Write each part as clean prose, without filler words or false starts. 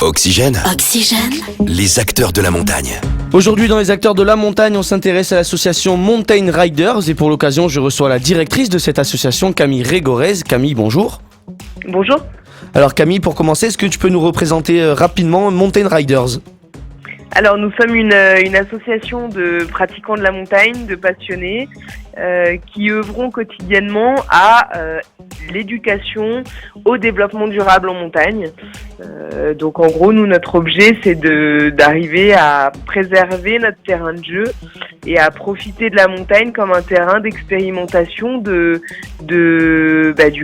Oxygène, Oxygène. les acteurs de la montagne. Aujourd'hui dans les acteurs de la montagne, on s'intéresse à l'association Mountain Riders et pour l'occasion je reçois la directrice de cette association, Camille Régorez. Camille, bonjour. Bonjour. Alors Camille, pour commencer, est-ce que tu peux nous représenter rapidement Mountain Riders ? Alors nous sommes une association de pratiquants de la montagne, de passionnés, qui œuvront quotidiennement à l'éducation, au développement durable en montagne. Donc en gros, nous, notre objet, c'est d'arriver à préserver notre terrain de jeu et à profiter de la montagne comme un terrain d'expérimentation du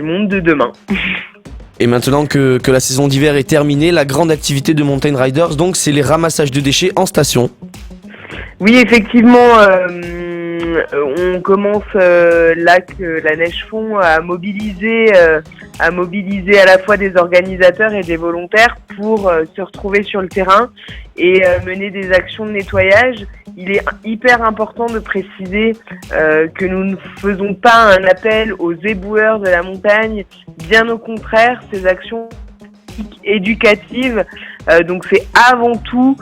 monde de demain. Et maintenant que la saison d'hiver est terminée, la grande activité de Mountain Riders, donc, c'est les ramassages de déchets en station. Oui, effectivement, on commence là que la neige fond à mobiliser à la fois des organisateurs et des volontaires pour se retrouver sur le terrain et mener des actions de nettoyage. Il est hyper important de préciser que nous ne faisons pas un appel aux éboueurs de la montagne, bien au contraire, ces actions éducatives, donc c'est avant tout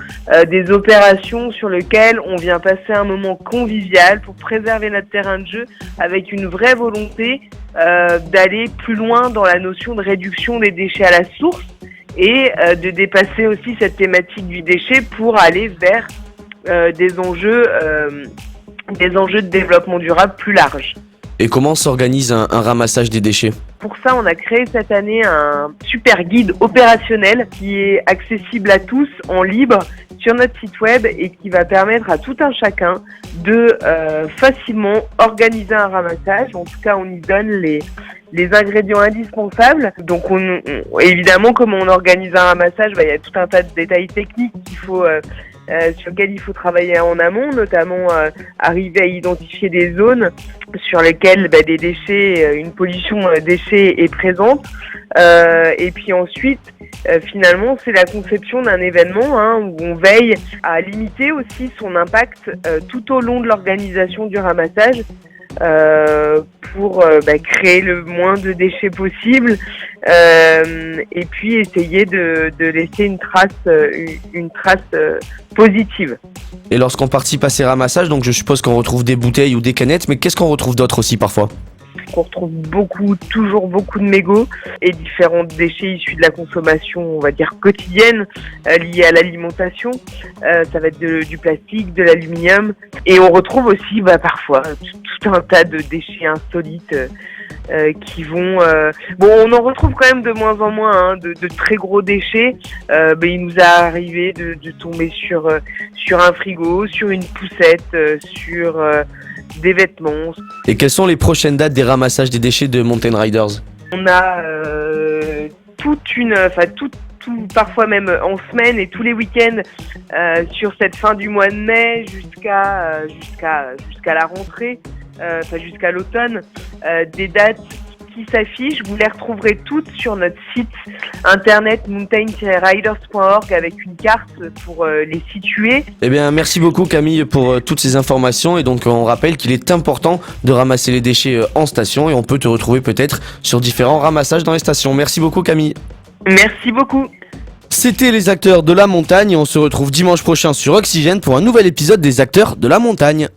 des opérations sur lesquelles on vient passer un moment convivial pour préserver notre terrain de jeu avec une vraie volonté d'aller plus loin dans la notion de réduction des déchets à la source et de dépasser aussi cette thématique du déchet pour aller vers des enjeux de développement durable plus larges. Et comment s'organise un ramassage des déchets ? Pour ça, on a créé cette année un super guide opérationnel qui est accessible à tous en libre sur notre site web et qui va permettre à tout un chacun de facilement organiser un ramassage. En tout cas, on y donne les ingrédients indispensables. Donc, évidemment, comme on organise un ramassage, il y a tout un tas de détails techniques sur lesquels il faut travailler en amont, notamment arriver à identifier des zones sur lesquelles des déchets, une pollution déchets est présente. Et puis ensuite, finalement, c'est la conception d'un événement où on veille à limiter aussi son impact tout au long de l'organisation du ramassage. Pour créer le moins de déchets possible et puis essayer de laisser une trace positive. Et lorsqu'on participe à ces ramassages, donc je suppose qu'on retrouve des bouteilles ou des canettes, mais qu'est-ce qu'on retrouve d'autre aussi parfois ? On retrouve toujours beaucoup de mégots et différents déchets issus de la consommation, on va dire quotidienne, liés à l'alimentation. Ça va être du plastique, de l'aluminium. Et on retrouve aussi parfois tout un tas de déchets insolites qui vont... on en retrouve quand même de moins en moins, de très gros déchets. Il nous a arrivé de tomber sur un frigo, sur une poussette, sur... des vêtements. Et quelles sont les prochaines dates des ramassages des déchets de Mountain Riders ? On a parfois même en semaine et tous les week-ends sur cette fin du mois de mai jusqu'à la rentrée, jusqu'à l'automne, des dates qui s'affichent. Vous les retrouverez toutes sur notre site internet mountain-riders.org avec une carte pour les situer. Eh bien, merci beaucoup Camille pour toutes ces informations et donc on rappelle qu'il est important de ramasser les déchets en station et on peut te retrouver peut-être sur différents ramassages dans les stations. Merci beaucoup Camille. Merci beaucoup. C'était les acteurs de la montagne et on se retrouve dimanche prochain sur Oxygène pour un nouvel épisode des acteurs de la montagne.